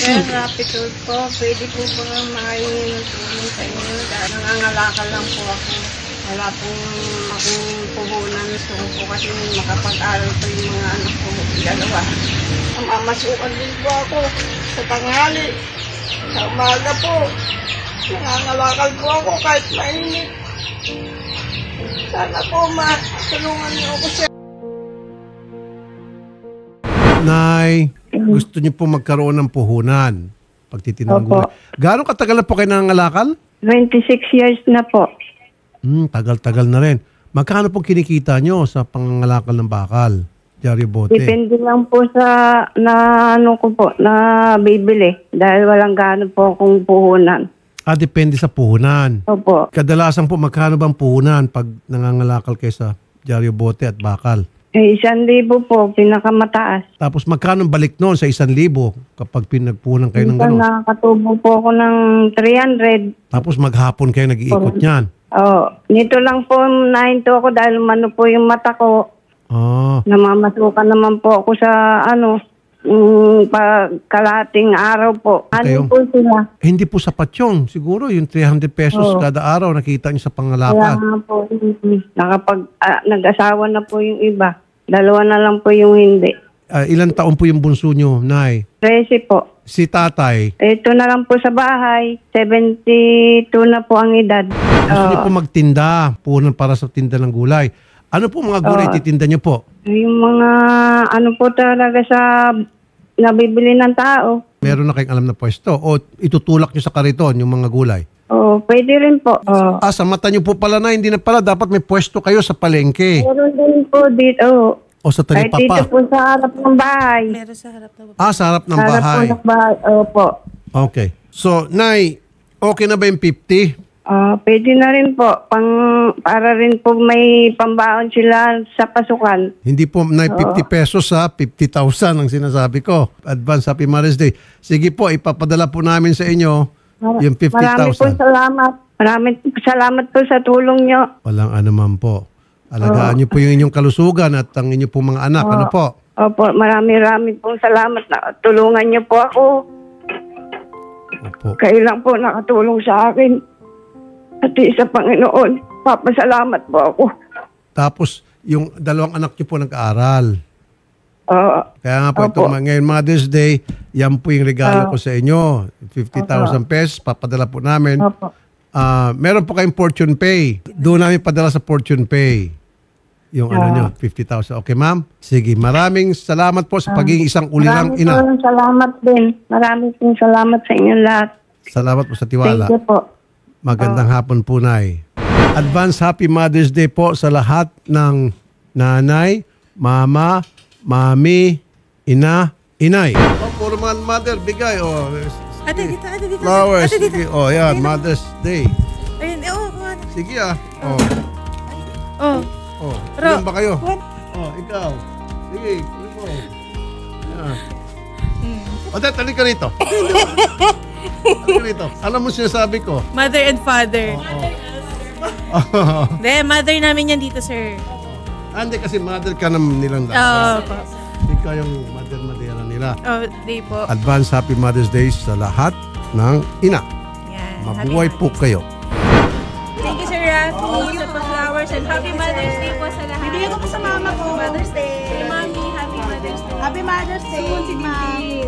Sir Rapitol po, pwede po ba makahingi ng tulong sa inyo? Dahil nangangalakal lang po ako. Wala pong akong puhunan. Gusto ko po kasi makapag-aral po yung mga anak ko. Dalawa. Mamasukan din po ako sa tanghali. Sa umaga po. Nangangalakal po ako kahit mainit. Sana po matulungan niyo ako, sir. Nay, gusto niyo po magkaroon ng puhunan. Pagtitinang gulay. Gaano katagal na po kayo nangangalakal? 26 years na po. Tagal-tagal na rin. Magkano po kinikita nyo sa pangangalakal ng bakal? Diaryo Bote. Depende lang po sa na bibili. Dahil walang gaano po akong puhunan. Depende sa puhunan. Opo. Kadalasan po, magkano bang puhunan pag nangangalakal kayo sa Diaryo Bote at bakal? 1,000 po, pinakamataas. Tapos magkano balik noon sa 1,000 kapag pinagpunan kayo ng Minsan gano'n? nakakatubo po ako ng 300. Tapos maghapon kayo nag-iikot niyan. Nito lang po nahinto ako dahil umano po yung mata ko. Namamasukan naman po ako sa kalahating araw po. Okay, Po sila? Hindi po sapat yun. Siguro yung 300 pesos kada araw nakita niyo sa Kaya pangalakal. nga po, nag-asawa na po yung iba. 2 na lang po yung hindi. Ilan taon po yung bunso nyo, Nay? 13 po. Si tatay? Ito na lang po sa bahay. 72 na po ang edad. Gusto niyo po magtinda, puhunan para sa tinda ng gulay. Ano po mga gulay titinda niyo po? Yung mga po talaga sa nabibili ng tao. Meron na kayong alam na pwesto? O itutulak niyo sa kariton yung mga gulay? Pwede rin po. Sa mata niyo po pala na, hindi na pala. Dapat may pwesto kayo sa palengke. Meron din po dito. O sa Kahit dito talipapa. po sa harap ng bahay. Meron sa harap na Sa harap ng Harap bahay. po ng bahay. Opo. Okay. So, Nay, okay na ba yung 50? Pwede na rin po. Para rin po may pambaon sila sa pasukan. Hindi po, Nay, 50 pesos ha. 50,000 ang sinasabi ko. Advance Happy Mother's Day. Sige po, ipapadala po namin sa inyo yung 50,000. Marami po salamat. Maraming salamat po sa tulong nyo. Walang anuman po. Alagaan niyo po yung inyong kalusugan at ang inyong pong mga anak. Ano po? Opo, marami pong salamat na tulungan niyo po ako. Opo. Kayo lang po nakatulong sa akin. At sa Panginoon, papasalamat po ako. Tapos, yung 2 anak niyo po nag-aaral. Kaya nga po, Opo. ngayon Mother's Day, yan po yung regalo ko sa inyo. 50,000 pesos, papadala po namin. Opo. Meron po kayong Fortune Pay. Doon namin padala sa Fortune Pay. Yung nyo, 50,000. Okay, ma'am? Sige, maraming salamat po sa pagiging isang ulirang ina. Maraming salamat din. Maraming salamat sa inyo lahat. Salamat po sa tiwala. Thank you po. Magandang hapon po, Nay. Advance Happy Mother's Day po sa lahat ng nanay, mama, mami, ina, inay. Puro mga mother, bigay. Ate, dito. Flowers. Ate, dito. Sige. Yan, Mother's Day. Ayun, Sige Ilan ba kayo? Ikaw. Sige, kunin mo. Yan. Odette, halika rito. Halika rito. Alam mo sinasabi ko? Mother and father. Hindi, mother namin yan dito, sir. Hindi kasi mother ka naman nilang Oo. Ikaw yung mother-madera nila. Day po. Advance Happy Mother's Day sa lahat ng ina. Yan. Mabuhay po kayo. Thank you, Sir Rafi, sa pa-flowers and Happy Mother's Day po sa lahat. Bibigyan ko po sa mama ko. Mother's Day. Mami, Happy Mother's Day. Happy Mother's Day. Si Mami.